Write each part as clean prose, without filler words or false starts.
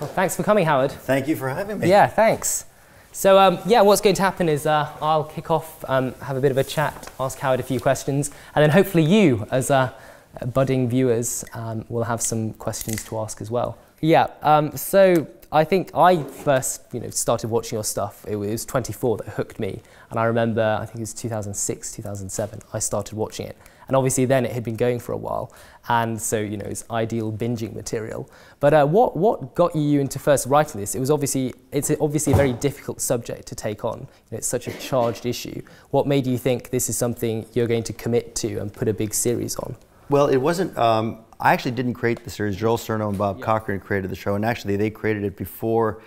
Well, thanks for coming, Howard. Thank you for having me. Yeah, thanks. So, yeah, what's going to happen is I'll kick off, have a bit of a chat, ask Howard a few questions, and then hopefully you, as budding viewers, will have some questions to ask as well. Yeah, so I think I first, started watching your stuff. It was 24 that hooked me, and I remember, I think it was 2006, 2007, I started watching it. And obviously then it had been going for a while, and so it's ideal binging material. But what got you into first writing this? It's obviously a very difficult subject to take on. It's such a charged issue. What made you think this is something you're going to commit to and put a big series on? Well, it wasn't. I actually didn't create the series. Joel Cerno and Bob Cochran created the show, and actually they created it before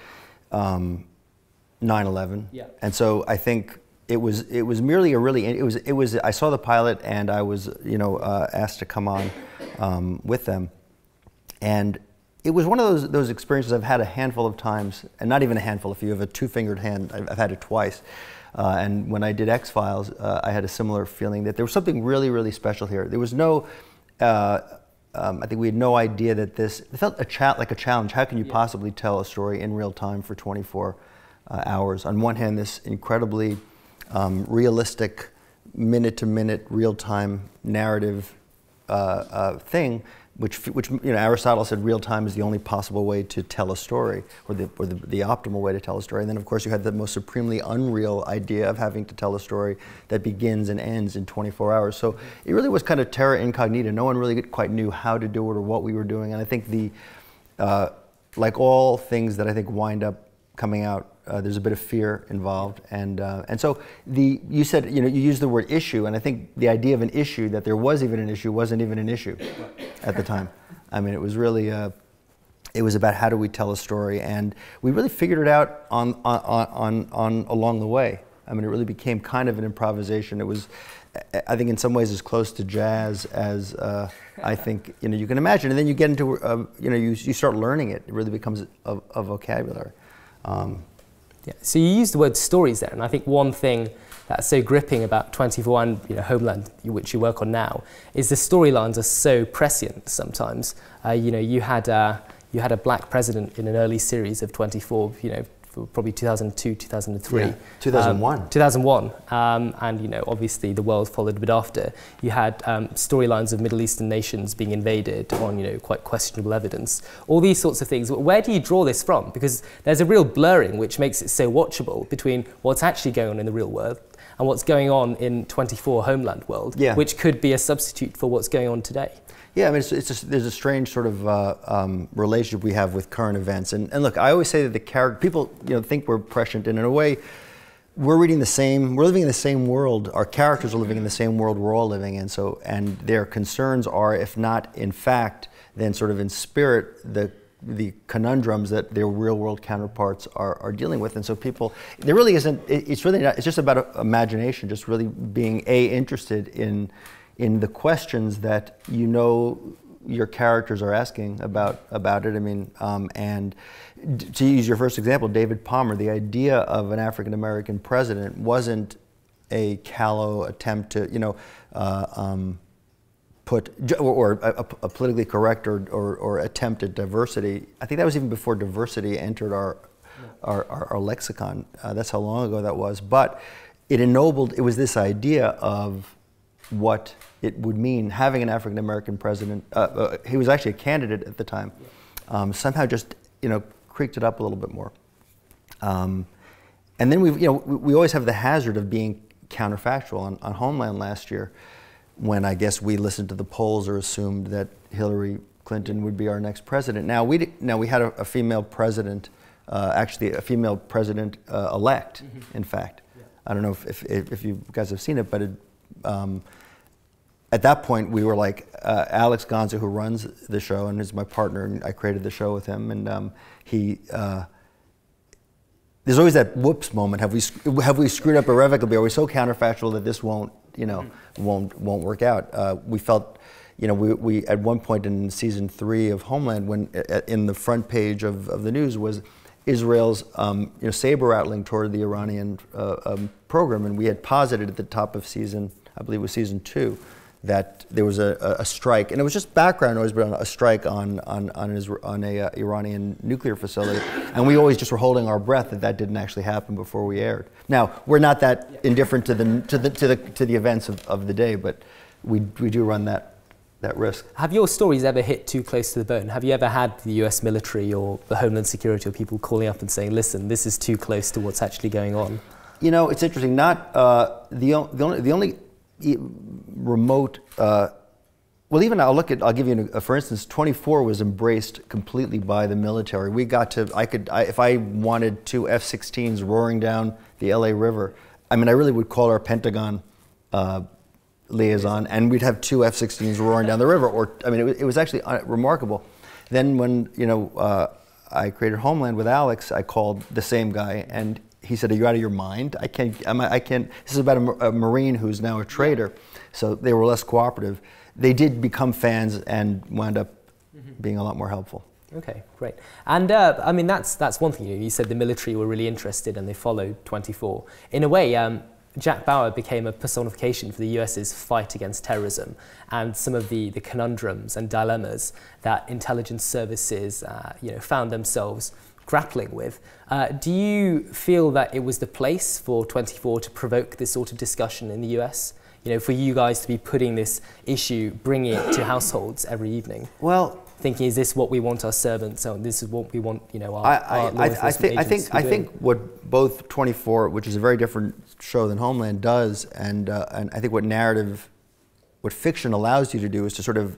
9/11. Yeah. And so I think it was merely I saw the pilot and I was asked to come on with them, and it was one of those experiences I've had a handful of times, and not even a handful. If you have a two-fingered hand, I've had it twice. And when I did X-Files, I had a similar feeling that there was something really, really special here. There was no, I think we had no idea that it felt like a challenge. How can you possibly tell a story in real time for 24 hours? On one hand, this incredibly realistic, minute-to-minute, real-time narrative thing, which Aristotle said real time is the only possible way to tell a story, or the optimal way to tell a story. And then of course you had the most supremely unreal idea of having to tell a story that begins and ends in 24 hours. So it really was kind of terra incognita. No one really quite knew how to do it or what we were doing. And I think like all things that I think wind up coming out, there's a bit of fear involved, and so you said you used the word issue, and I think the idea of an issue, that there was even an issue, wasn't even an issue at the time. I mean, it was really it was about how do we tell a story, and we really figured it out on along the way. I mean, it really became kind of an improvisation. It was, I think, in some ways as close to jazz as I think you can imagine. And then you get into you start learning it. It really becomes a vocabulary. Yeah. So you used the word stories there, and I think one thing that's so gripping about 24 and Homeland, which you work on now, is the storylines are so prescient sometimes. You had a black president in an early series of 24, probably 2002, 2003. Yeah, 2001. 2001, and obviously the world followed a bit after. You had storylines of Middle Eastern nations being invaded on quite questionable evidence. All these sorts of things. Where do you draw this from? Because there's a real blurring which makes it so watchable between what's actually going on in the real world and what's going on in 24 Homeland world, which could be a substitute for what's going on today. Yeah, I mean, there's a strange sort of relationship we have with current events, and look, I always say that people think we're prescient, and in a way, we're living in the same world. Our characters are living in the same world we're all living in. So, and their concerns are, if not in fact, then sort of in spirit, the conundrums that their real world counterparts are dealing with. And so people, there really isn't. It's really not. It's just about imagination, just really being interested in the questions that your characters are asking about it. I mean, and to use your first example, David Palmer, the idea of an African American president wasn't a callow attempt to put a politically correct or attempt at diversity. I think that was even before diversity entered our lexicon. That's how long ago that was. But it was this idea of what it would mean having an African American president. He was actually a candidate at the time. Somehow just creaked it up a little bit more. And then we always have the hazard of being counterfactual. On Homeland last year, when I guess we listened to the polls or assumed that Hillary Clinton would be our next president. Now we had a female president, actually a female president elect. In fact, I don't know if you guys have seen it, but at that point, we were like, Alex Gonza, who runs the show and is my partner, and I created the show with him, and there's always that whoops moment. Have we screwed up irrevocably? Are we so counterfactual that this won't work out? We felt, we at one point in season 3 of Homeland, when in the front page of the news was Israel's saber rattling toward the Iranian program, and we had posited at the top of season, I believe it was season 2, that there was a strike, and it was just background noise, but a strike on a Iranian nuclear facility, and we always just were holding our breath that didn't actually happen before we aired. Now we're not that indifferent to the events of the day, but we do run that risk. Have your stories ever hit too close to the bone? Have you ever had the US military or the Homeland Security or people calling up and saying, listen, this is too close to what's actually going on? You know, it's interesting. Not the only remote. Well, even I'll give you for instance. 24 was embraced completely by the military. We got to. If I wanted two F-16s roaring down the LA River, I mean, I really would call our Pentagon liaison, and we'd have two F-16s roaring down the river. Or I mean, it was actually remarkable. Then when I created Homeland with Alex, I called the same guy, and he said, "Are you out of your mind? I can't. This is about a Marine who's now a traitor." So they were less cooperative. They did become fans and wound up being a lot more helpful. Okay, great. And I mean, that's one thing. You said the military were really interested and they followed 24. In a way, Jack Bauer became a personification for the US's fight against terrorism and some of the conundrums and dilemmas that intelligence services found themselves grappling with. Do you feel that it was the place for 24 to provoke this sort of discussion in the US? You know, for you guys to be putting this issue, bringing it to households every evening? Well, thinking, is this what we want our servants? So this is what we want, our law enforcement agents to be doing? I think what both 24, which is a very different show than Homeland, does, and I think what fiction allows you to do is to sort of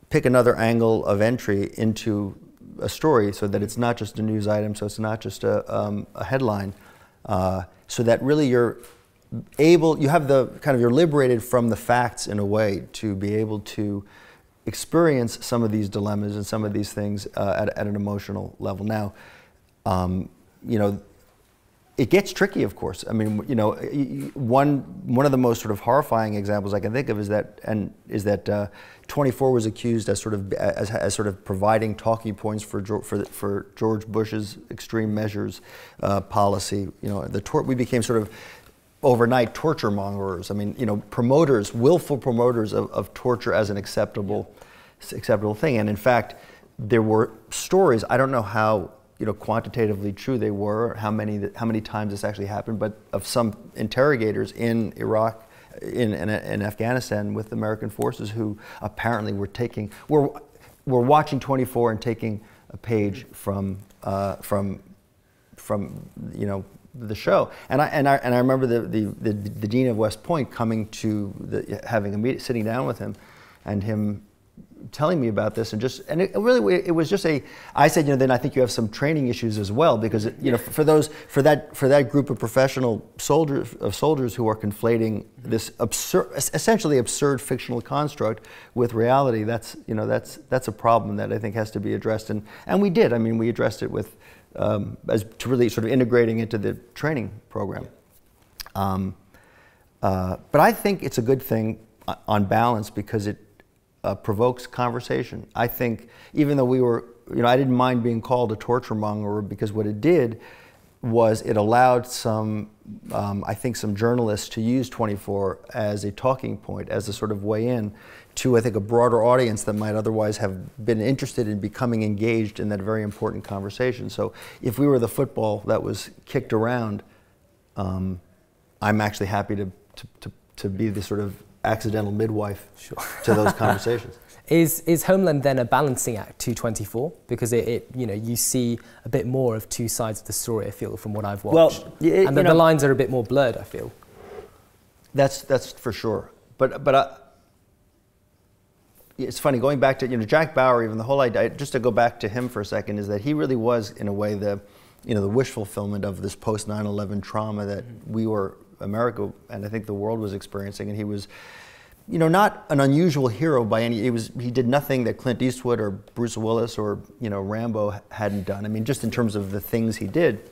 pick another angle of entry into a story, so that it's not just a news item, so it's not just a headline, so that really you're liberated from the facts in a way to be able to experience some of these dilemmas and some of these things at an emotional level. Now, it gets tricky, of course. I mean, one of the most sort of horrifying examples I can think of is that 24 was accused as sort of providing talking points for George Bush's extreme measures policy. We became sort of overnight torture mongers. I mean, willful promoters of torture as an acceptable thing. And in fact, there were stories. I don't know how quantitatively true they were, how many times this actually happened, but of some interrogators in Iraq, in Afghanistan with American forces who apparently were watching 24 and taking a page from the show. And I remember the dean of West Point coming to having a meeting, sitting down with him, and him telling me about this, and it was just I said, then I think you have some training issues as well, because for that group of professional soldiers who are conflating this essentially absurd fictional construct with reality, that's a problem that I think has to be addressed, and we did. I mean, we addressed it with as to really sort of integrating into the training program. But I think it's a good thing on balance, because it provokes conversation. I think even though I didn't mind being called a torture monger, because what it did was it allowed some journalists to use 24 as a talking point, as a sort of way in to, I think, a broader audience that might otherwise have been interested in becoming engaged in that very important conversation. So if we were the football that was kicked around, I'm actually happy to be the sort of accidental midwife to those conversations. Is Homeland then a balancing act to 24? Because you see a bit more of two sides of the story, I feel, from what I've watched. Well, and the lines are a bit more blurred, I feel. That's for sure. But it's funny, going back to Jack Bauer, even the whole idea, just to go back to him for a second, is that he really was, in a way, the wish fulfillment of this post 9/11 trauma that America and I think the world was experiencing. And he was, not an unusual hero by any. He did nothing that Clint Eastwood or Bruce Willis or Rambo hadn't done. I mean, just in terms of the things he did,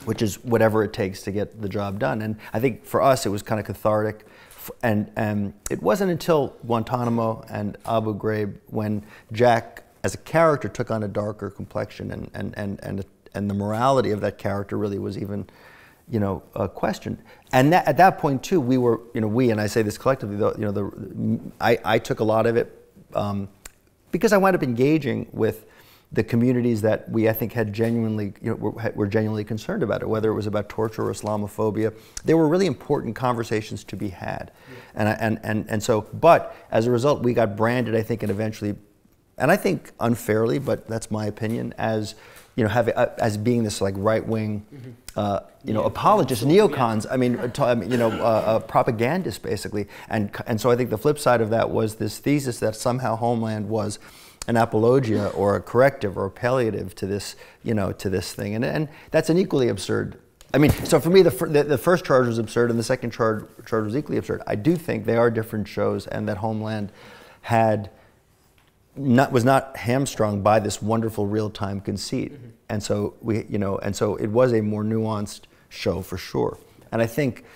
which is whatever it takes to get the job done. And I think for us it was kind of cathartic. And it wasn't until Guantanamo and Abu Ghraib when Jack, as a character, took on a darker complexion, and the morality of that character really was even questioned. And at that point too, we were, and I say this collectively, I took a lot of it because I wound up engaging with the communities that I think had genuinely, were genuinely concerned about it, whether it was about torture or Islamophobia. There were really important conversations to be had. Yeah. And so, but as a result, we got branded, I think, and eventually, and I think unfairly, but that's my opinion, as as being this like right-wing, apologists, neocons. Yeah. Propagandists basically. And so I think the flip side of that was this thesis that somehow Homeland was an apologia or a corrective or a palliative to this, to this thing, and that's an equally absurd. So for me, the first charge was absurd, and the second charge was equally absurd. I do think they are different shows, and that Homeland was not hamstrung by this wonderful real-time conceit, and so it was a more nuanced show for sure. And I think,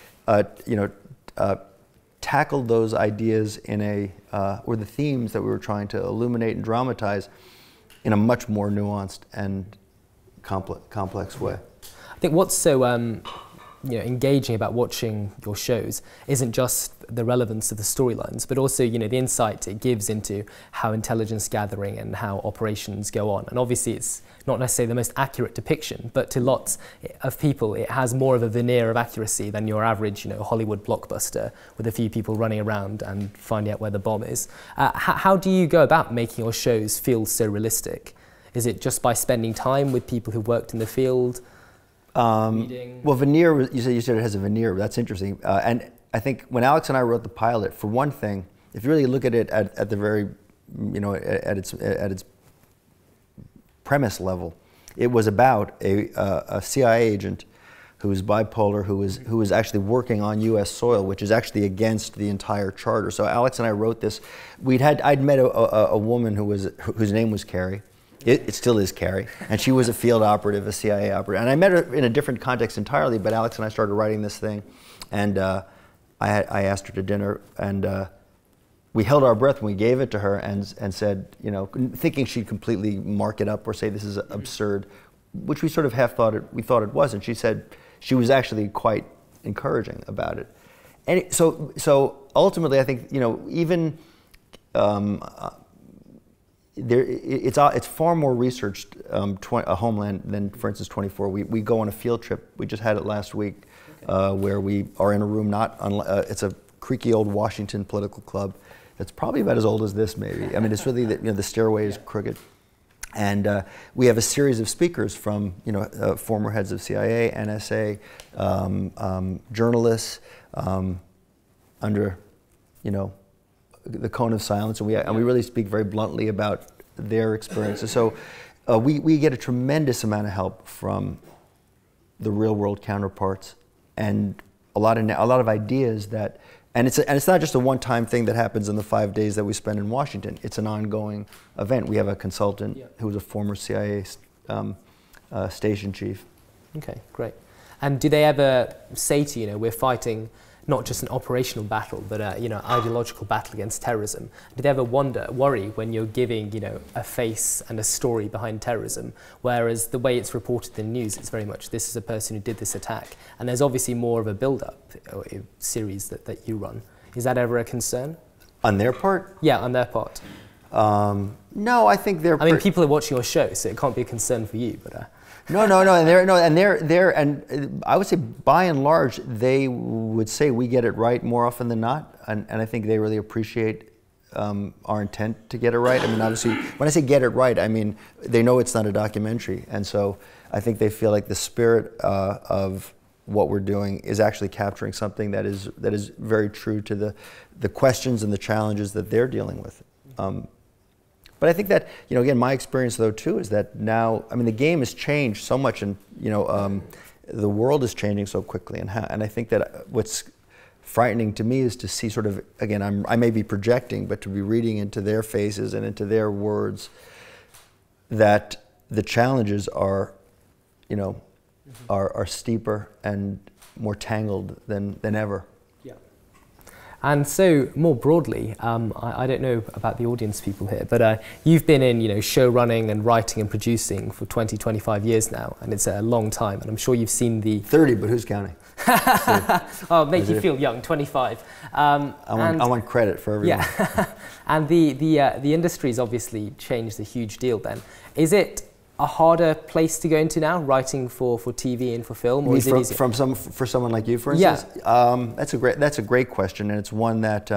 tackled those ideas in or the themes that we were trying to illuminate and dramatize in a much more nuanced and complex way. I think what's so engaging about watching your shows isn't just the relevance of the storylines, but also the insight it gives into how intelligence gathering and how operations go on. And obviously it's not necessarily the most accurate depiction, but to lots of people it has more of a veneer of accuracy than your average Hollywood blockbuster with a few people running around and finding out where the bomb is. How do you go about making your shows feel so realistic? Is it just by spending time with people who worked in the field? Well, veneer, you said it has a veneer. That's interesting. And I think when Alex and I wrote the pilot, for one thing, if you really look at it at the very, at its premise level, it was about a CIA agent who was bipolar, who was actually working on U.S. soil, which is actually against the entire charter. So Alex and I wrote this. I'd met a woman whose name was Carrie. It still is Carrie, and she was a field operative, a CIA operative. And I met her in a different context entirely, but Alex and I started writing this thing, and I asked her to dinner, and we held our breath when we gave it to her and said, thinking she'd completely mark it up or say this is absurd, which we sort of we thought it was, and she said she was actually quite encouraging about it. And so ultimately I think, even it's far more researched, Homeland, than, for instance, 24. We go on a field trip. We just had it last week, where we are in a room it's a creaky old Washington political club that's probably about as old as this, maybe. It's really the stairway is crooked, and we have a series of speakers from former heads of CIA, NSA, journalists, under the cone of silence, and we really speak very bluntly about their experiences. So we get a tremendous amount of help from the real world counterparts, and a lot of ideas that, and it's not just a one-time thing that happens in the 5 days that we spend in Washington. It's an ongoing event. We have a consultant who was a former CIA station chief. Okay, great. And do they ever say to you, we're fighting not just an operational battle, but ideological battle against terrorism? Did they ever worry when you're giving, a face and a story behind terrorism, whereas the way it's reported in the news, it's very much this is a person who did this attack, and there's obviously more of a build-up series that you run. Is that ever a concern? On their part? Yeah, on their part. No, I think they're. People are watching your show, so it can't be a concern for you, but. No, and I would say by and large they would say we get it right more often than not, and I think they really appreciate our intent to get it right. Obviously, when I say get it right, they know it's not a documentary, and so I think they feel like the spirit of what we're doing is actually capturing something that is very true to the questions and the challenges that they're dealing with. But I think that, again, my experience though too is that now, the game has changed so much, and the world is changing so quickly, and I think that what's frightening to me is to see sort of, again, I may be projecting, but to be reading into their faces and into their words, that the challenges are, are steeper and more tangled than ever. Yeah. And so, more broadly, I don't know about the audience people here, but you've been in, show running and writing and producing for 20, 25 years now, and it's a long time. And I'm sure you've seen the 30, but who's counting? Oh, make you feel young, 25. I want credit for everyone. Yeah, and the industry's obviously changed a huge deal. Then, is it a harder place to go into now, writing for TV and for film, or is it easier? For someone like you, for instance? Yeah. That's a great question, and it's one that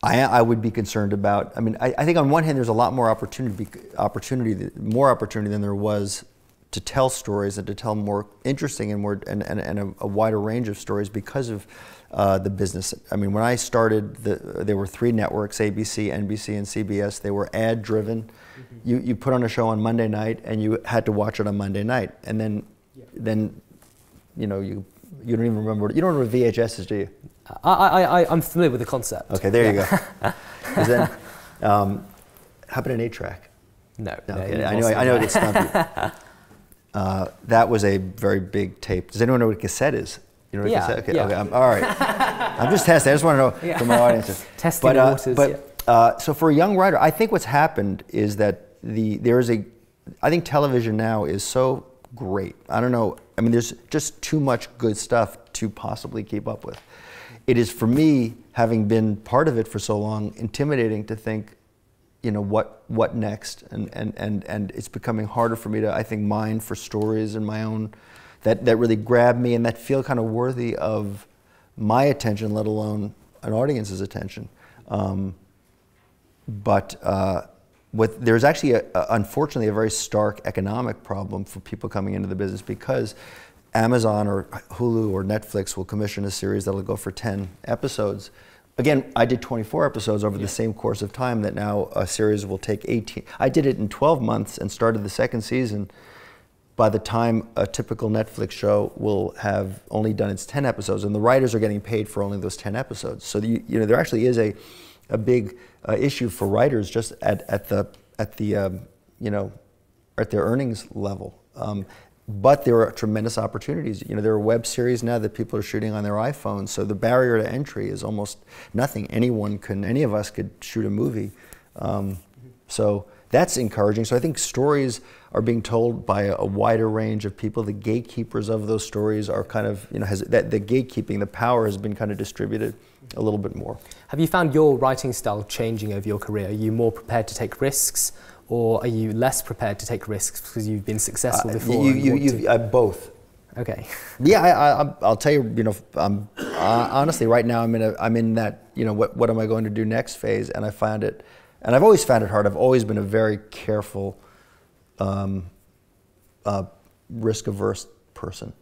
I would be concerned about. I mean, I think on one hand, there's a lot more opportunity than there was to tell stories and to tell more interesting and a wider range of stories because of the business. I mean, when I started, there were 3 networks: ABC, NBC, and CBS. They were ad-driven. Mm-hmm. You put on a show on Monday night, and you had to watch it on Monday night. And then you don't even remember. You don't remember VHS is, do you? I'm familiar with the concept. Okay, there you go. Because then, how about an 8-track? No. Okay, I know it gets stumpy. That was a very big tape. Does anyone know what a cassette is? You know what a cassette? Okay, yeah. Okay, all right. I'm just testing. I just want to know from my audience. Testing the waters. So for a young writer, I think what's happened is that I think television now is so great. I don't know. I mean, there's just too much good stuff to possibly keep up with. It is, for me, having been part of it for so long, intimidating to think, what next? And it's becoming harder for me to, I think, mine for stories in my own that really grab me and that feel kind of worthy of my attention, let alone an audience's attention. There's actually, unfortunately, a very stark economic problem for people coming into the business, because Amazon or Hulu or Netflix will commission a series that'll go for 10 episodes. Again, I did 24 episodes over the same course of time that now a series will take 18. I did it in 12 months and started the second season. By the time a typical Netflix show will have only done its 10 episodes, and the writers are getting paid for only those 10 episodes. So there actually is a big issue for writers just at their earnings level. But there are tremendous opportunities. There are web series now that people are shooting on their iPhones, so the barrier to entry is almost nothing. Any of us could shoot a movie. So that's encouraging. So I think stories are being told by a wider range of people. The gatekeepers of those stories are kind of, the gatekeeping, the power has been kind of distributed a little bit more. Have you found your writing style changing over your career? Are you more prepared to take risks, or are you less prepared to take risks because you've been successful before? Both. Okay. Yeah, I'll tell you. Honestly, right now I'm in that. What am I going to do next phase? And I find it, and I've always found it hard. I've always been a very careful, risk-averse person.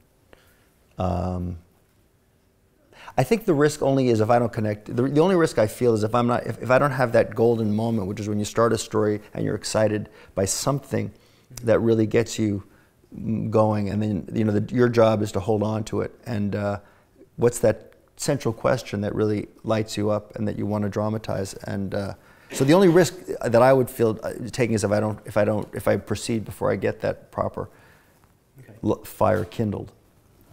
I think the risk only is if I don't connect. The only risk I feel is if I don't have that golden moment, which is when you start a story and you're excited by something that really gets you going, and then your job is to hold on to it. And what's that central question that really lights you up and that you want to dramatize? And so the only risk that I would feel taking is if I proceed before I get that proper fire kindled.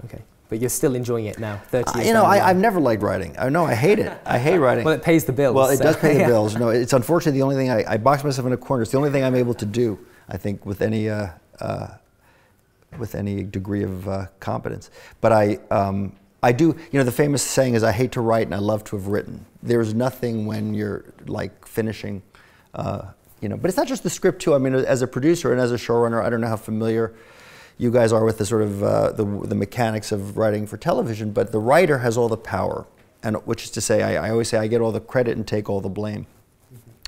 Okay. But you're still enjoying it now, 30 years I've never liked writing. I hate it. I hate writing. Well, it pays the bills. Well, it does pay the bills. No, it's unfortunately the only thing I box myself in a corner. It's the only thing I'm able to do, I think, with any degree of competence. But I do, the famous saying is, I hate to write and I love to have written. There's nothing when you're like finishing, but it's not just the script too. I mean, as a producer and as a showrunner, I don't know how familiar you guys are with the sort of the mechanics of writing for television, but the writer has all the power, and which is to say, I always say I get all the credit and take all the blame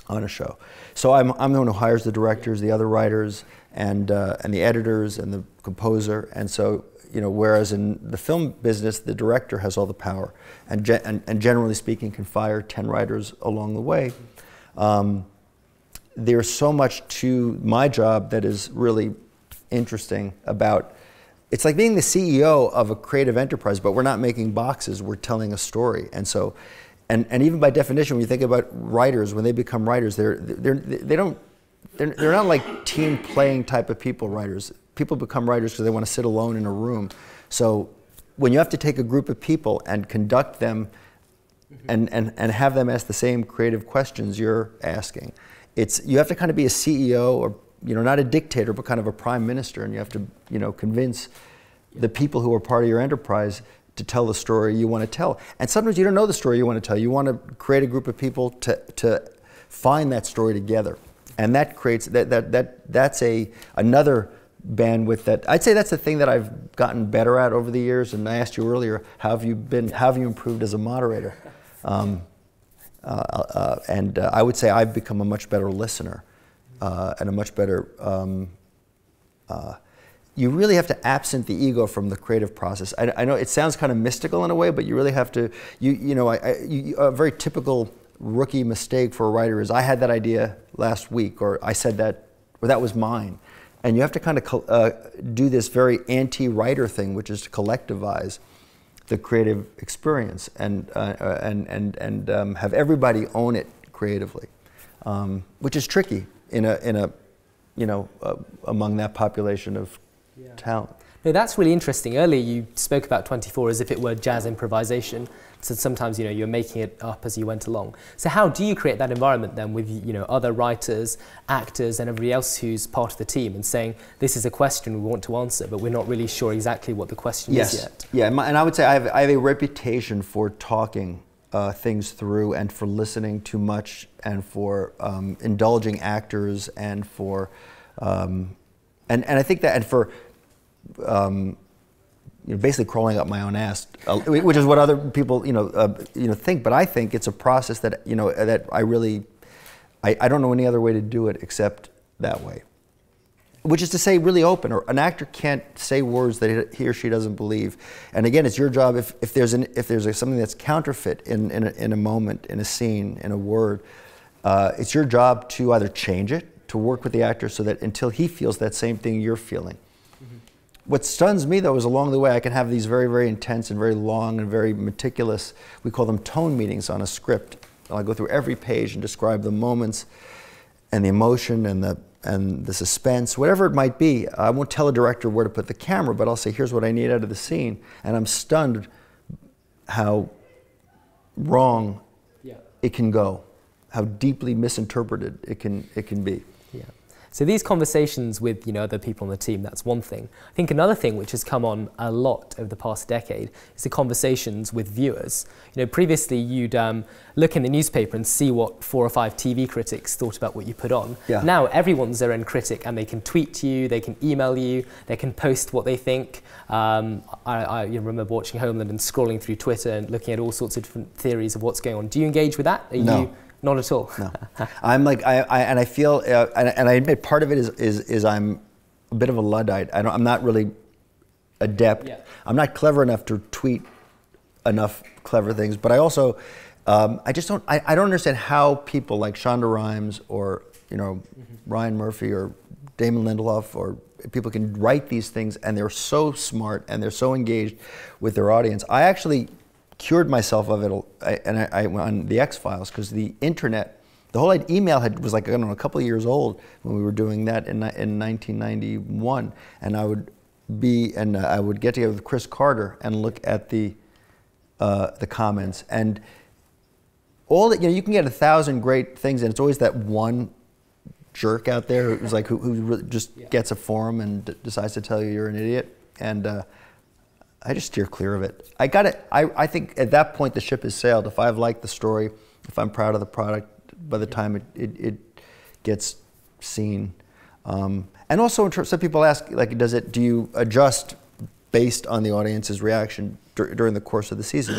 on a show. So I'm the one who hires the directors, the other writers, and the editors and the composer. And so whereas in the film business, the director has all the power, and generally speaking, can fire 10 writers along the way. There's so much to my job that is really interesting about, it's like being the CEO of a creative enterprise, but we're not making boxes, we're telling a story. And so, and even by definition, when you think about writers, when they become writers, they're not like team playing type of people, writers. People become writers because they want to sit alone in a room. So when you have to take a group of people and conduct them and have them ask the same creative questions you're asking, you have to kind of be a CEO, or not a dictator, but kind of a prime minister, and you have to convince the people who are part of your enterprise to tell the story you want to tell. And sometimes you don't know the story you want to tell. You want to create a group of people to find that story together, and that creates that's another bandwidth that I'd say that's the thing that I've gotten better at over the years. And I asked you earlier, how have you improved as a moderator? And I would say I've become a much better listener and a much better. You really have to absent the ego from the creative process. I know it sounds kind of mystical in a way, but you really have to. A very typical rookie mistake for a writer is, I had that idea last week, or I said that, or that was mine. And you have to kind of do this very anti-writer thing, which is to collectivize the creative experience and have everybody own it creatively, which is tricky among that population of talent. No, that's really interesting. Earlier you spoke about 24 as if it were jazz improvisation. So sometimes you're making it up as you went along. So how do you create that environment then with other writers, actors, and everybody else who's part of the team, and saying, this is a question we want to answer, but we're not really sure exactly what the question is yet? Yeah, and I would say I have a reputation for talking things through, and for listening too much, and for indulging actors, and for and I think that, and for basically crawling up my own ass, which is what other people think. But I think it's a process that that I don't know any other way to do it except that way. Which is to say, really open. Or an actor can't say words that he or she doesn't believe. And again, it's your job if there's something that's counterfeit in a moment, in a scene, in a word. It's your job to either change it, to work with the actor so that until he feels that same thing you're feeling. What stuns me, though, is along the way I can have these very, very intense and very long and very meticulous, we call them tone meetings on a script. I'll go through every page and describe the moments and the emotion and the suspense, whatever it might be. I won't tell a director where to put the camera, but I'll say, here's what I need out of the scene. And I'm stunned how wrong it can go, how deeply misinterpreted it can be. Yeah. So these conversations with other people on the team, that's one thing. I think another thing which has come on a lot over the past decade is the conversations with viewers. Previously you'd look in the newspaper and see what 4 or 5 TV critics thought about what you put on. Yeah. Now everyone's their own critic, and they can tweet to you, they can email you, they can post what they think. I remember watching Homeland and scrolling through Twitter and looking at all sorts of different theories of what's going on. Do you engage with that? No. Not at all. No, I feel, and I admit part of it is I'm a bit of a Luddite. I'm not really adept. Yeah. I'm not clever enough to tweet enough clever things. But I also, I just don't. I don't understand how people like Shonda Rhimes or Ryan Murphy or Damon Lindelof or people can write these things, and they're so smart and they're so engaged with their audience. I actually cured myself of it, and I went on the X-Files, because the internet, the whole email was like, I don't know, a couple of years old when we were doing that in 1991, and I would get together with Chris Carter and look at the comments, and all that, you can get 1,000 great things, and it's always that one jerk out there who's like who really just gets a forum and decides to tell you you're an idiot, and I just steer clear of it. I think at that point the ship has sailed. If I've liked the story, if I'm proud of the product, by the time it gets seen. And also, in terms, some people ask, like, do you adjust based on the audience's reaction during the course of the season?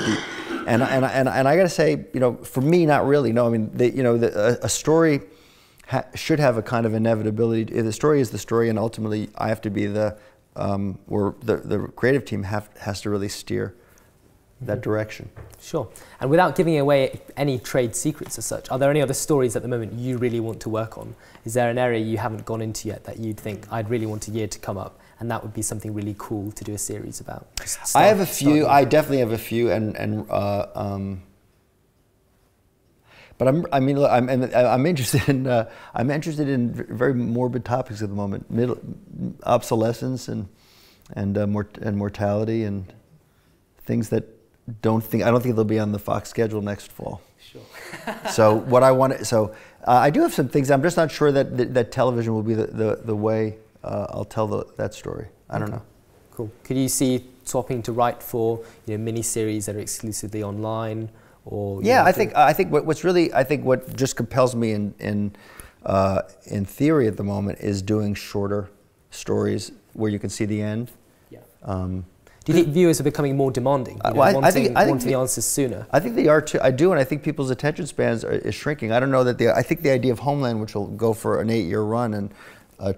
And I got to say, for me, not really. No, I mean, a story should have a kind of inevitability. If the story is the story, and ultimately I have to be or the creative team has to really steer that direction. Sure. And without giving away any trade secrets as such, are there any other stories at the moment you really want to work on? Is there an area you haven't gone into yet that you'd think, I'd really want a year to come up, and that would be something really cool to do a series about? I have a few. I definitely have a few, but I'm interested in very morbid topics at the moment, obsolescence and mortality, and things that I don't think they'll be on the Fox schedule next fall. Sure. So what I want to, I do have some things. I'm just not sure that television will be the way I'll tell that story. I don't know. Cool. Could you see swapping to write for miniseries that are exclusively online, or yeah, I think what just compels me in theory at the moment is doing shorter stories where you can see the end. Yeah. Do you think viewers are becoming more demanding? Wanting the answers sooner? I think they are too. I do, and I think people's attention spans is shrinking. I don't know that I think the idea of Homeland, which will go for an 8-year run, and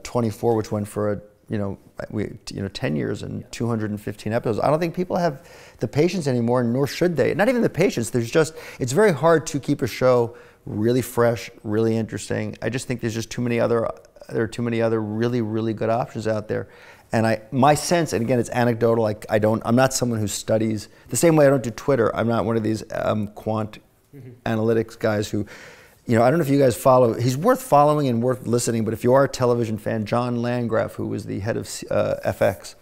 24, which went for 10 years and 215 episodes. I don't think people have the patience anymore, nor should they. Not even the patience. It's very hard to keep a show really fresh, really interesting. I just think there are too many other really, really good options out there. And my sense, and again, it's anecdotal. I'm not someone who studies the same way I don't do Twitter. I'm not one of these quant analytics guys who, I don't know if you guys follow. He's worth following and worth listening. But if you are a television fan, John Landgraf, who was the head of FX,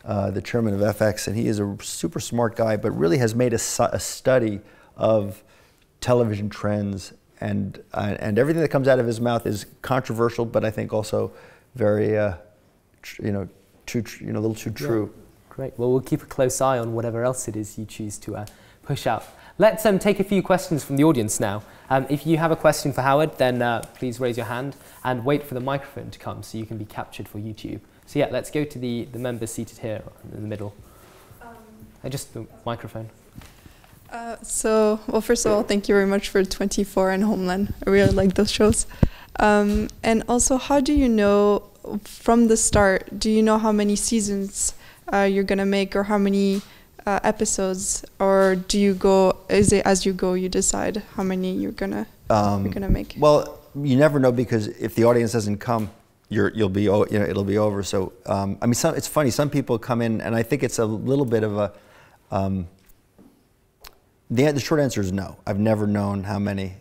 the chairman of FX, and he is a super smart guy, but really has made a study of television trends, and everything that comes out of his mouth is controversial, but I think also very. A little too true. Yeah. Great. Well, we'll keep a close eye on whatever else it is you choose to push out. Let's take a few questions from the audience now. If you have a question for Howard, then please raise your hand and wait for the microphone to come so you can be captured for YouTube. So yeah, let's go to the members seated here in the middle. Just the microphone. Well, first of all, thank you very much for 24 and Homeland. I really like those shows. And also, how do you know from the start, do you know how many seasons you're going to make, or how many episodes, or is it as you go you decide how many you're going to make? Well, you never know, because if the audience doesn't come, it'll be over. So it's funny, some people come in, and I think it's a little bit of a the short answer is no. I've never known how many.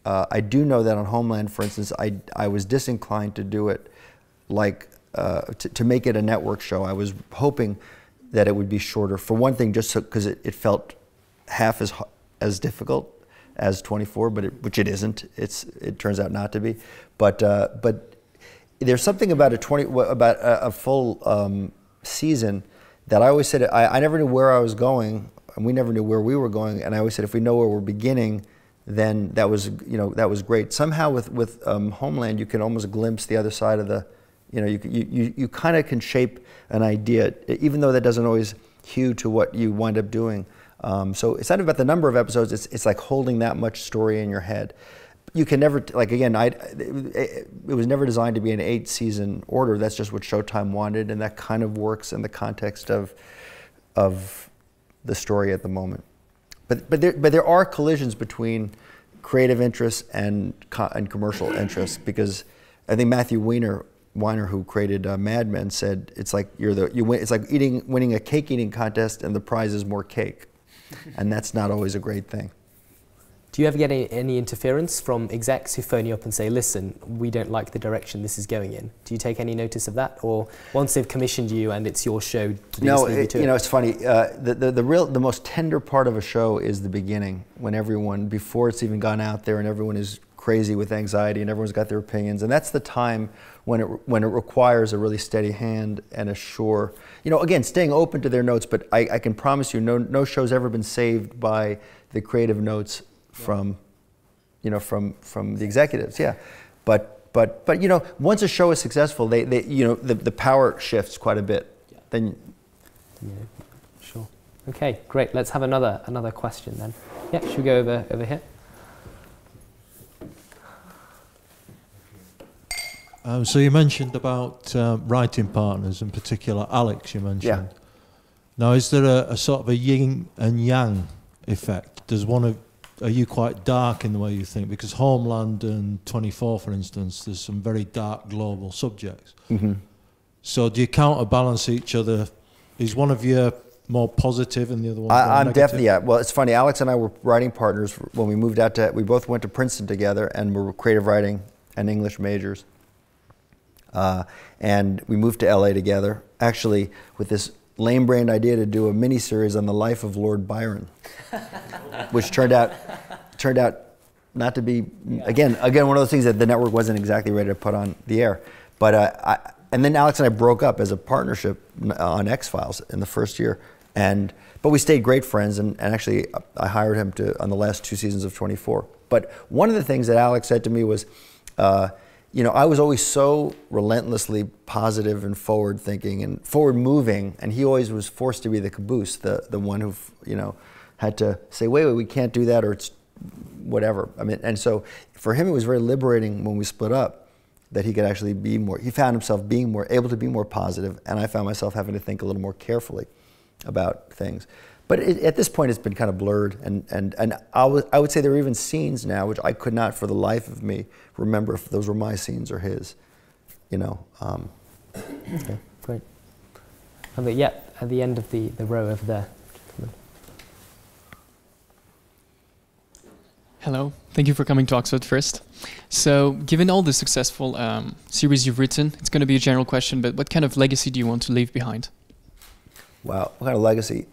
I do know that on Homeland, for instance, I was disinclined to do it to make it a network show. I was hoping that it would be shorter. For one thing, just because it felt half as difficult as 24, which it isn't. It turns out not to be. But there's something about a full season that I always said. I never knew where I was going, and we never knew where we were going. And I always said, if we know where we're beginning, then that was great. Somehow with Homeland, you can almost glimpse the other side of the. You kind of can shape an idea, even though that doesn't always hew to what you wind up doing. So it's not about the number of episodes. It's like holding that much story in your head. You can never, it was never designed to be an 8-season order. That's just what Showtime wanted, and that kind of works in the context of the story at the moment. But there are collisions between creative interests and commercial interests, because I think Matthew Weiner, who created Mad Men, said it's like it's like winning a cake eating contest, and the prize is more cake, and that's not always a great thing. Do you ever get any interference from execs who phone you up and say, "Listen, we don't like the direction this is going in"? Do you take any notice of that, or once they've commissioned you and it's your show, do they just leave you to it? It's funny. The most tender part of a show is the beginning, when everyone, before it's even gone out there, and everyone is crazy with anxiety and everyone's got their opinions, and that's the time when it requires a really steady hand and a sure, again, staying open to their notes. But I can promise you, no show's ever been saved by the creative notes from the executives. Yeah, but once a show is successful, the power shifts quite a bit. Yeah. Then. Yeah, sure. Okay, great. Let's have another question then. Yeah, should we go over here? So you mentioned about writing partners, in particular Alex you mentioned. Yeah. Now, is there a sort of a yin and yang effect? Are you quite dark in the way you think? Because Homeland and 24, for instance, there's some very dark global subjects. Mm-hmm. So do you counterbalance each other? Is one of you more positive and the other one more I'm negative? definitely, yeah. Well, it's funny, Alex and I were writing partners when we moved out we both went to Princeton together, and were creative writing and English majors. And we moved to LA together, actually with this lame-brained idea to do a mini-series on the life of Lord Byron, which turned out not to be, again one of those things that the network wasn't exactly ready to put on the air. But and then Alex and I broke up as a partnership on X-Files in the first year, but we stayed great friends, and actually I hired him on the last 2 seasons of 24. But one of the things that Alex said to me was, you know, I was always so relentlessly positive and forward-thinking and forward-moving, and he always was forced to be the caboose, the one who, you know, had to say, wait, we can't do that, or it's whatever. I mean, and so for him, it was very liberating when we split up that he could actually be more. He found himself being able to be more positive, and I found myself having to think a little more carefully about things. But at this point, it's been kind of blurred, and I would say there are even scenes now which I could not, for the life of me, remember if those were my scenes or his. You know. Okay, great. Yeah, at the end of the row over there. Hello, thank you for coming to Oxford first. So, given all the successful series you've written, it's going to be a general question, but what kind of legacy do you want to leave behind? Wow, what kind of legacy?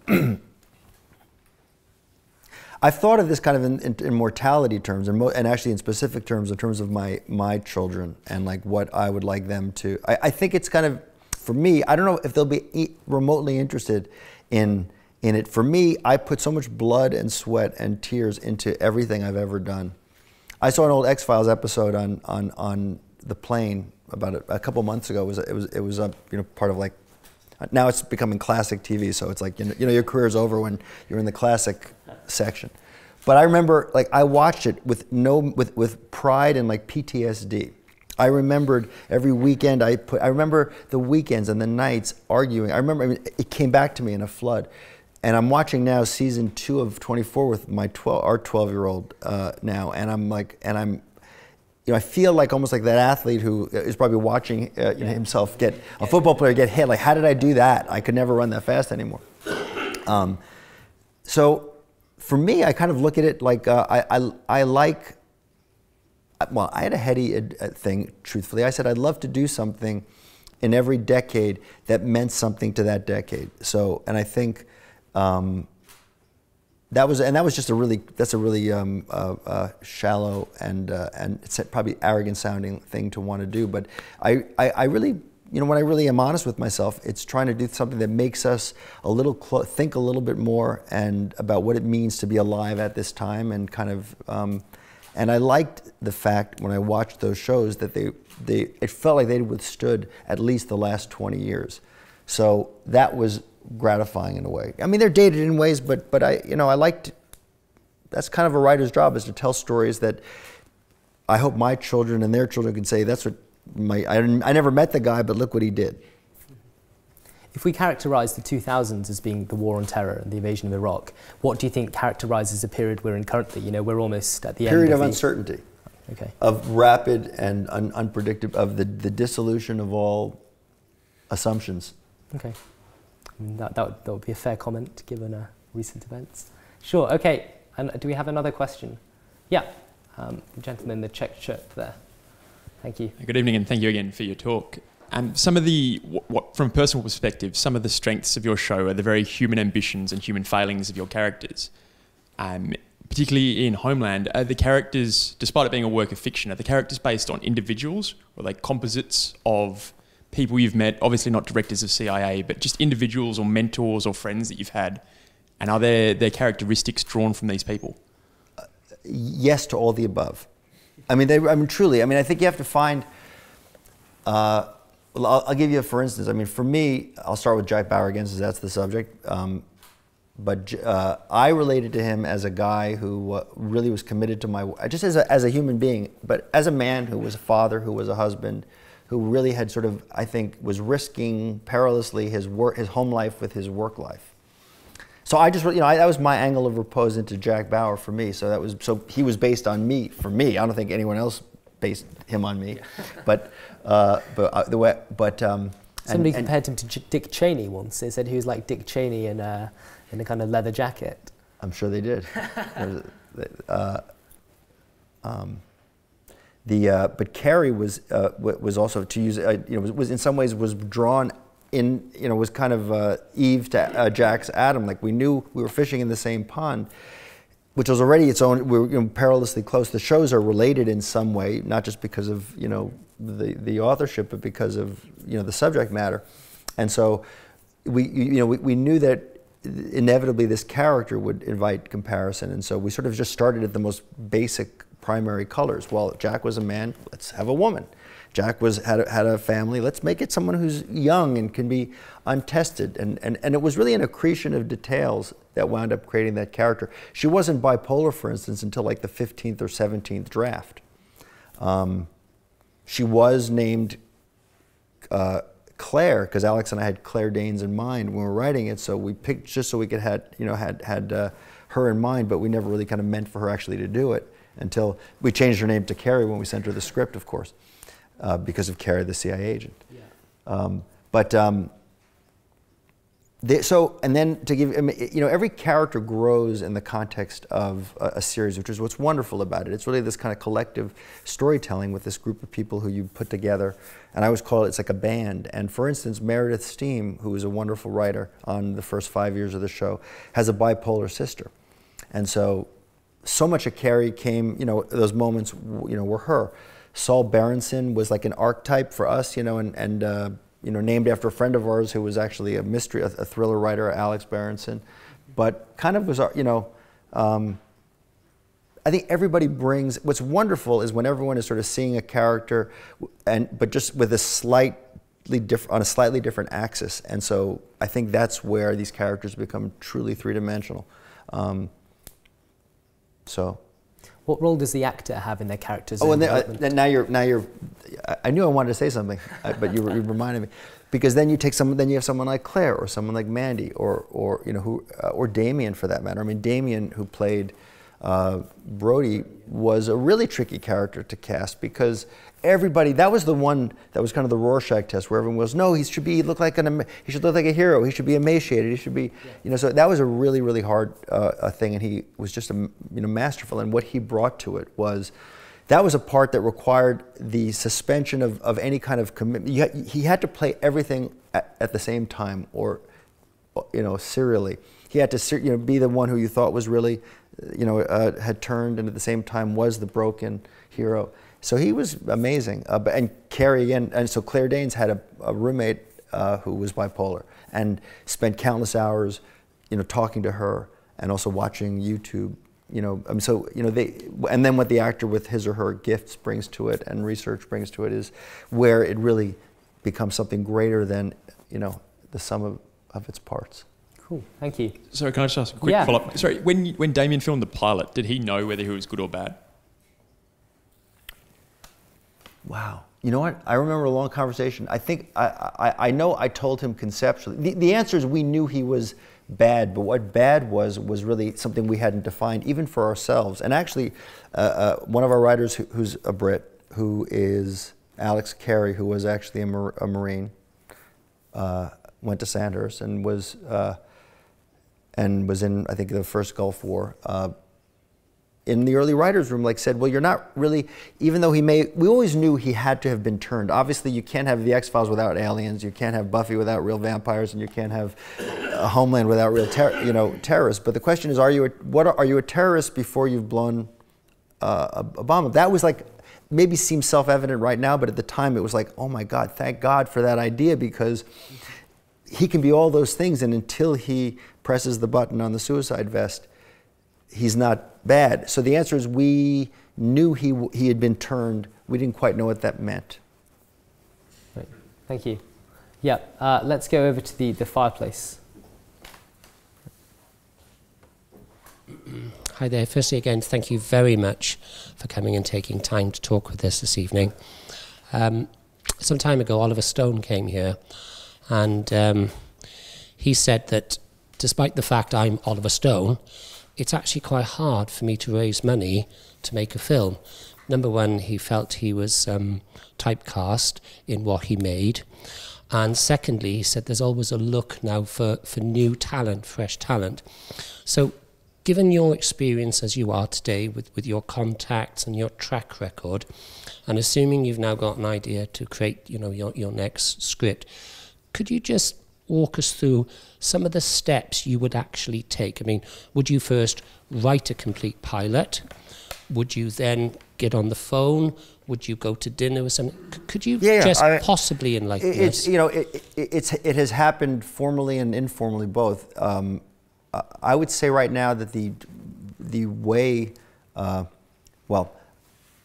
I've thought of this kind of in mortality terms, and actually in specific terms, in terms of my children and like what I would like them to. I think it's kind of, for me, I don't know if they'll be remotely interested in it. For me, I put so much blood and sweat and tears into everything I've ever done. I saw an old X-Files episode on the plane about a couple months ago. It was you know, part of like, now it's becoming classic TV, so it's like, you know your career's over when you're in the classic section. But I remember, like, I watched it with pride and like PTSD. I remembered every weekend I remember the weekends and the nights arguing. I mean, it came back to me in a flood. And I'm watching now season 2 of 24 with our 12-year-old now, and you know, I feel like almost like that athlete who is probably watching you know, himself get a football player get hit. Like, how did I do that? I could never run that fast anymore. So for me, I kind of look at it like I like. Well, I had a heady thing. Truthfully, I said I'd love to do something in every decade that meant something to that decade. So, and I think. That was just a really shallow and it's probably arrogant sounding thing to want to do. But I really, you know, when I really am honest with myself, it's trying to do something that makes us a little think a little bit more and about what it means to be alive at this time, and kind of. And I liked the fact when I watched those shows that it felt like they'd withstood at least the last 20 years. So that was gratifying in a way. I mean, they're dated in ways, but I liked. That's kind of a writer's job, is to tell stories that I hope my children and their children can say, that's what I never met the guy, but look what he did. If we characterize the 2000s as being the war on terror and the invasion of Iraq, what do you think characterizes the period we're in currently? You know, we're almost at the end period of uncertainty. Okay. Of rapid and unpredictable, of the dissolution of all assumptions. Okay. That would be a fair comment given recent events. Sure, okay. And do we have another question? Yeah, the gentleman in the checked shirt there. Thank you. Good evening, and thank you again for your talk. Some of the, from a personal perspective, some of the strengths of your show are the very human ambitions and human failings of your characters. Particularly in Homeland, are the characters, despite it being a work of fiction, are the characters based on individuals, or are they composites of people you've met, obviously not directors of CIA, but just individuals or mentors or friends that you've had? And are their characteristics drawn from these people? Yes to all the above. I mean, truly. I mean, I think you have to find. I'll give you for instance. I mean, for me, I'll start with Jack Bauer again, since that's the subject. But I related to him as a guy who really was committed to just as a human being, but as a man who was a father, who was a husband, who really had sort of, I think, was risking perilously his home life with his work life. So I just, that was my angle of repose into Jack Bauer for me. So he was based on me for me. I don't think anyone else based him on me, but somebody compared him to Dick Cheney once. They said he was like Dick Cheney in a kind of leather jacket. I'm sure they did. But Carrie was also, to use was in some ways was drawn was kind of Eve to Jack's Adam. Like we knew we were fishing in the same pond, which was already its own. We were perilously close. The shows are related in some way, not just because of the authorship, but because of the subject matter. And so we knew that inevitably this character would invite comparison, and so we sort of just started at the most basic primary colors. Well, Jack was a man, let's have a woman. Jack had a family, let's make it someone who's young and can be untested. And it was really an accretion of details that wound up creating that character. She wasn't bipolar, for instance, until like the 15th or 17th draft. She was named Claire, because Alex and I had Claire Danes in mind when we were writing it, so we picked just so we could had her in mind, but we never really kind of meant for her actually to do it until we changed her name to Carrie when we sent her the script, of course, because of Carrie, the CIA agent. Yeah. And then to give, every character grows in the context of a series, which is what's wonderful about it. It's really this kind of collective storytelling with this group of people who you put together. And I always call it's like a band. And for instance, Meredith Steam, who is a wonderful writer on the first 5 years of the show, has a bipolar sister. And so much of Carrie came, those moments, were her. Saul Berenson was like an archetype for us, named after a friend of ours who was actually a thriller writer, Alex Berenson, but kind of was, I think everybody brings, what's wonderful is when everyone is sort of seeing a character, but just with a slightly different axis, and so I think that's where these characters become truly three-dimensional. What role does the actor have in their characters? Oh, and now you're. I knew I wanted to say something, but you reminded me, because then you have someone like Claire or someone like Mandy or Damien for that matter. I mean, Damien, who played Brody, was a really tricky character to cast because everybody, that was the one that was kind of the Rorschach test where everyone was, no, he should look like a hero, he should be emaciated, he should be, so that was a really, really hard thing, and he was just masterful, and what he brought to it was, that was a part that required the suspension of any kind of commitment. He had to play everything at the same time, or serially. He had to be the one who you thought was really, had turned, and at the same time was the broken hero. So he was amazing. And Carrie again, and so Claire Danes had a roommate who was bipolar, and spent countless hours, talking to her, and also watching YouTube. And then what the actor with his or her gifts brings to it and research brings to it is where it really becomes something greater than, the sum of its parts. Cool, thank you. Sorry, can I just ask a quick follow-up? Sorry, when Damien filmed the pilot, did he know whether he was good or bad? Wow. You know what? I remember a long conversation. I think, I know I told him conceptually. The answer is we knew he was bad, but what bad was really something we hadn't defined, even for ourselves. And actually, one of our writers who's a Brit, who is Alex Carey, who was actually a Marine, went to Sandhurst and was in, I think, the first Gulf War. In the early writers' room, said, well, you're not really, even though we always knew he had to have been turned. Obviously, you can't have the X-Files without aliens, you can't have Buffy without real vampires, and you can't have Homeland without real terrorists. But the question is, are you a terrorist before you've blown a bomb up? That was maybe seems self-evident right now, but at the time it was like, oh my God, thank God for that idea, because he can be all those things, and until he presses the button on the suicide vest, he's not bad. So the answer is we knew he had been turned. We didn't quite know what that meant. Right. Thank you. Yeah, let's go over to the fireplace. Hi there. Firstly, again, thank you very much for coming and taking time to talk with us this evening. Some time ago, Oliver Stone came here, and he said that despite the fact I'm Oliver Stone, it's actually quite hard for me to raise money to make a film. Number one, he felt he was typecast in what he made. And secondly, he said there's always a look now for new talent, fresh talent. So given your experience as you are today with your contacts and your track record, and assuming you've now got an idea to create your next script, could you just walk us through some of the steps you would actually take? I mean, would you first write a complete pilot? Would you then get on the phone? Would you go to dinner or something? Could you possibly enlighten us? It has happened formally and informally both. I would say right now that the way,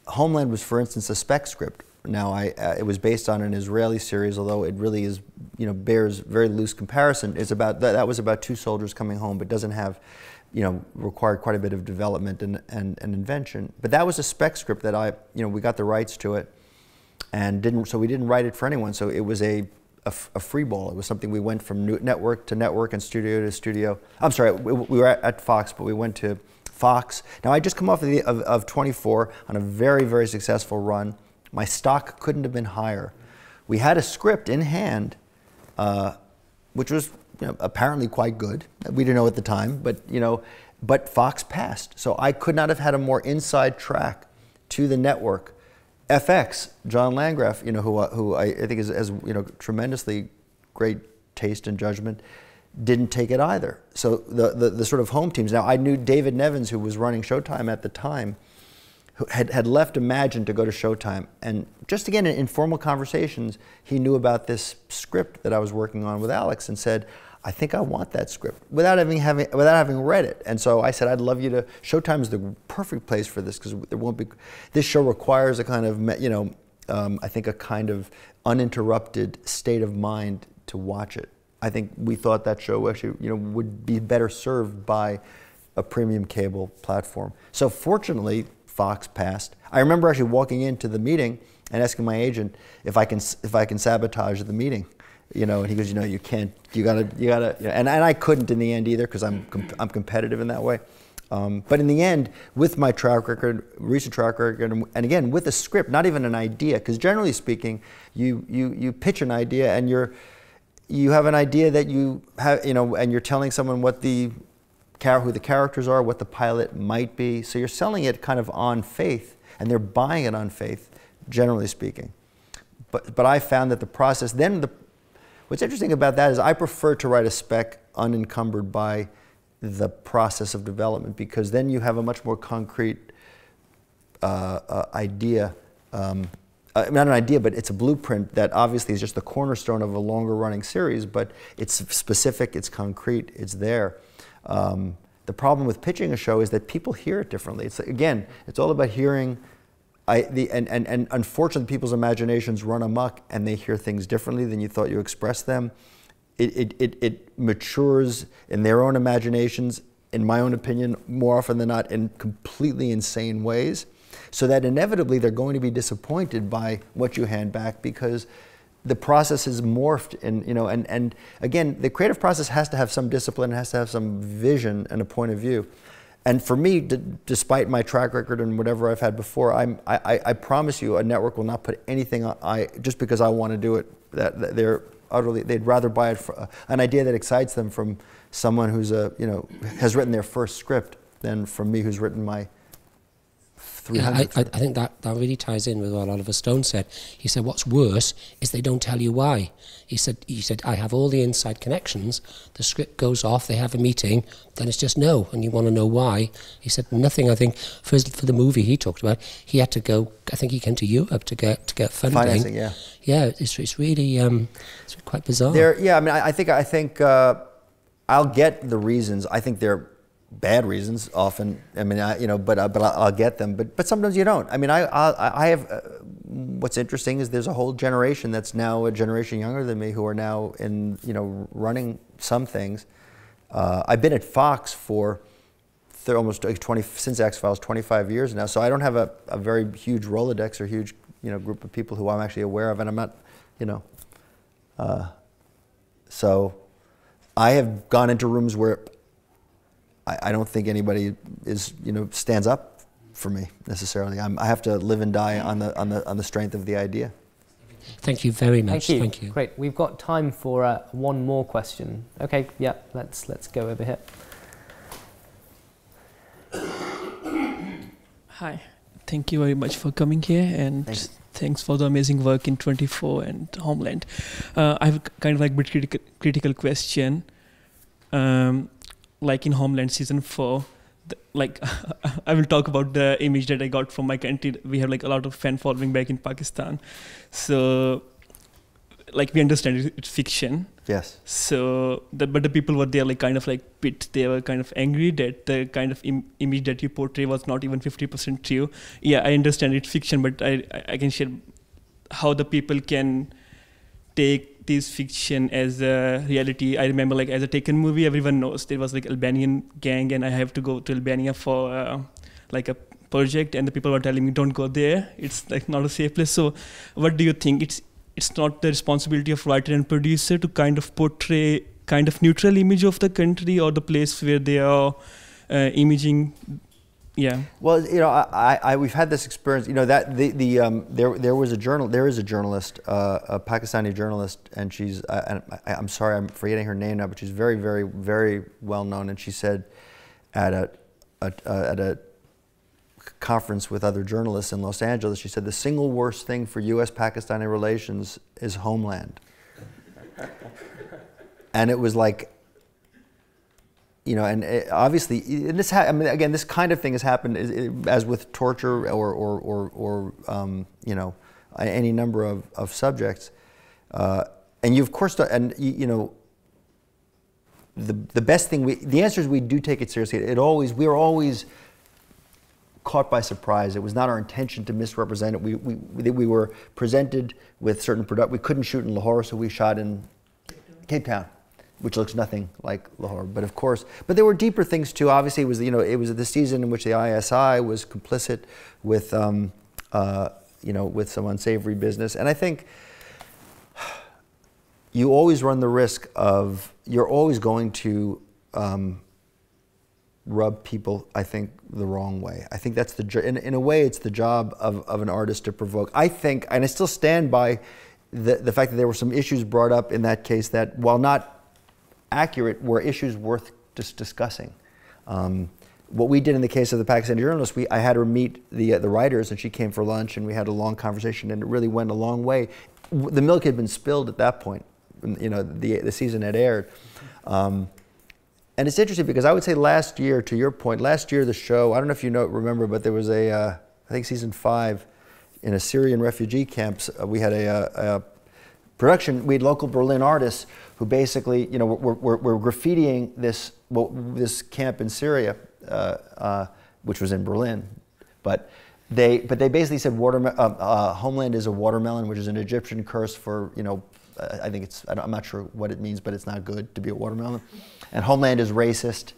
Homeland was, for instance, a spec script. Now, it was based on an Israeli series, although it really is, bears very loose comparison. It's about that was about 2 soldiers coming home, but doesn't have, required quite a bit of development and invention. But that was a spec script that we got the rights to it, and we didn't write it for anyone. So it was a free ball. It was something we went from network to network and studio to studio. I'm sorry, we were at Fox, but we went to Fox. Now, I just come off of 24 on a very, very successful run. My stock couldn't have been higher. We had a script in hand, which was apparently quite good. We didn't know at the time, but Fox passed. So I could not have had a more inside track to the network. FX, John Landgraf, who I think has tremendously great taste and judgment, didn't take it either. So the sort of home teams. Now, I knew David Nevins, who was running Showtime at the time, who had left Imagine to go to Showtime, and just again in informal conversations, he knew about this script that I was working on with Alex, and said, "I think I want that script," without having read it. And so I said, "I'd love you to." Showtime is the perfect place for this, because there won't be. This show requires a kind of I think a kind of uninterrupted state of mind to watch it. I think we thought that show actually would be better served by a premium cable platform. So fortunately, Fox passed. I remember actually walking into the meeting and asking my agent if I can sabotage the meeting, and he goes, you can't, you gotta, and I couldn't in the end either, because I'm competitive in that way. But in the end, with my track record, recent track record, and again with a script, not even an idea, because generally speaking, you pitch an idea and you have an idea that you have, and you're telling someone who the characters are, what the pilot might be. So you're selling it kind of on faith, and they're buying it on faith, generally speaking. But I found that the process, what's interesting about that is I prefer to write a spec unencumbered by the process of development, because then you have a much more concrete idea. Not an idea, but it's a blueprint that obviously is just the cornerstone of a longer running series, but it's specific, it's concrete, it's there. The problem with pitching a show is that people hear it differently. It's all about hearing, and unfortunately people's imaginations run amok and they hear things differently than you thought you expressed them. It matures in their own imaginations, in my own opinion, more often than not, in completely insane ways, so that inevitably they're going to be disappointed by what you hand back, because the process is morphed, and again, the creative process has to have some discipline, it has to have some vision and a point of view. And for me, despite my track record and whatever I've had before, I promise you, a network will not put anything just because I want to do it. That they'd rather buy it for an idea that excites them from someone who's has written their first script than from me, who's written my 300. I think that really ties in with what Oliver Stone said. He said, what's worse is they don't tell you why. He said, I have all the inside connections, the script goes off, they have a meeting, then it's just no, and you want to know why. He said nothing. I think for the movie he talked about, he had to go, I think he came to Europe to get funding. Financing, yeah. Yeah, it's really it's quite bizarre. I think I'll get the reasons. I think they're bad reasons often. But I'll get them. But sometimes you don't. I have. What's interesting is there's a whole generation that's now a generation younger than me who are now in running some things. I've been at Fox for almost 20 since X-Files, 25 years now. So I don't have a very huge Rolodex or huge group of people who I'm actually aware of, and I'm not so I have gone into rooms where I don't think anybody stands up for me necessarily. I have to live and die on the strength of the idea. Thank you very much. Thank you. Great. We've got time for one more question. Okay. Yeah. Let's go over here. Hi. Thank you very much for coming here, and Thanks for the amazing work in 24 and Homeland. I have kind of like a critical question. Like in Homeland season 4, like I will talk about the image that I got from my country. We have like a lot of fan following back in Pakistan. So like we understand it's fiction. Yes. So, but the people were there like kind of like they were kind of angry that the kind of image that you portray was not even 50% true. Yeah, I understand it's fiction, but I can share how the people can take this fiction as a reality. I remember like as a Taken movie, everyone knows there was like Albanian gang and I have to go to Albania for like a project, and the people were telling me don't go there. It's like not a safe place. So what do you think? It's not the responsibility of writer and producer to kind of portray kind of neutral image of the country or the place where they are imaging. Yeah. Well, you know, we've had this experience. You know that there is a journalist, a Pakistani journalist, and she's I'm sorry, I'm forgetting her name now, but she's very, very, very well known. And she said at a conference with other journalists in Los Angeles, she said the single worst thing for U.S.-Pakistani relations is Homeland. And it was like, you know, and obviously, and this I mean, again, this kind of thing has happened as with torture or you know, any number of subjects, and you of course, and you know, the best thing the answer is we do take it seriously. We are always caught by surprise. It was not our intention to misrepresent it. We were presented with certain we couldn't shoot in Lahore, so we shot in Cape Town, which looks nothing like Lahore. But of course, but there were deeper things too. Obviously, it was the season in which the ISI was complicit with you know, with some unsavory business. And I think you always run the risk of you're always going to rub people, I think, the wrong way. I think that's in a way it's the job of an artist to provoke. I think, and I still stand by the fact that there were some issues brought up in that case that, while not accurate, were issues worth just discussing. What we did in the case of the Pakistani journalist, I had her meet the writers, and she came for lunch, and we had a long conversation, and it really went a long way. The milk had been spilled at that point. You know, the season had aired. And it's interesting because I would say last year, to your point, last year the show, I don't know if you remember, but there was I think season 5, in a Syrian refugee camps, we had a production. We had local Berlin artists who basically, you know, were graffitiing this camp in Syria, which was in Berlin, but they basically said Homeland is a watermelon, which is an Egyptian curse for, you know, I think I'm not sure what it means, but it's not good to be a watermelon. And Homeland is racist.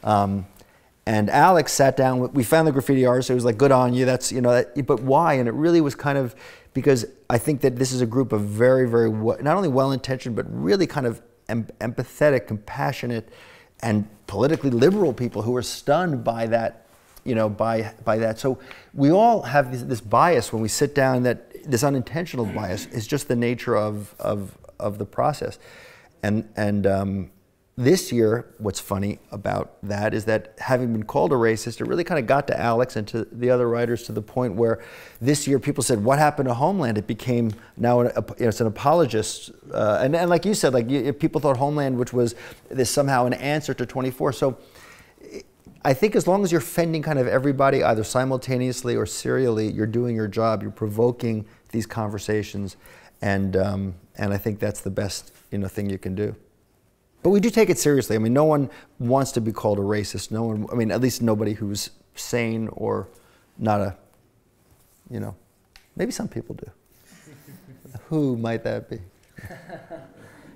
And Alex sat down, we found the graffiti artist, it was like, good on you, that's, you know, but why? And it really was kind of, because I think that this is a group of very, very, not only well-intentioned, but really kind of empathetic, compassionate, and politically liberal people who are stunned by that, you know, by that. So we all have this bias when we sit down, that this unintentional bias is just the nature of the process. And this year, what's funny about that is that, having been called a racist, it really kind of got to Alex and to the other writers, to the point where this year people said, what happened to Homeland? It became now it's an apologist. And like you said, like people thought Homeland, which was this somehow an answer to 24. So I think as long as you're offending kind of everybody, either simultaneously or serially, you're doing your job, you're provoking these conversations. And I think that's the best, you know, thing you can do. But we do take it seriously. I mean, no one wants to be called a racist. No one, I mean, at least nobody who's sane or not a, you know, maybe some people do. Who might that be?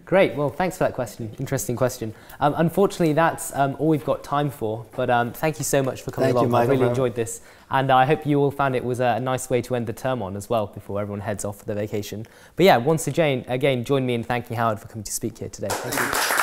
Great. Well, thanks for that question. Interesting question. Unfortunately, that's all we've got time for. But thank you so much for coming along. I really enjoyed this. And I hope you all found it was a nice way to end the term on as well, before everyone heads off for their vacation. But yeah, once again, join me in thanking Howard for coming to speak here today. Thank you.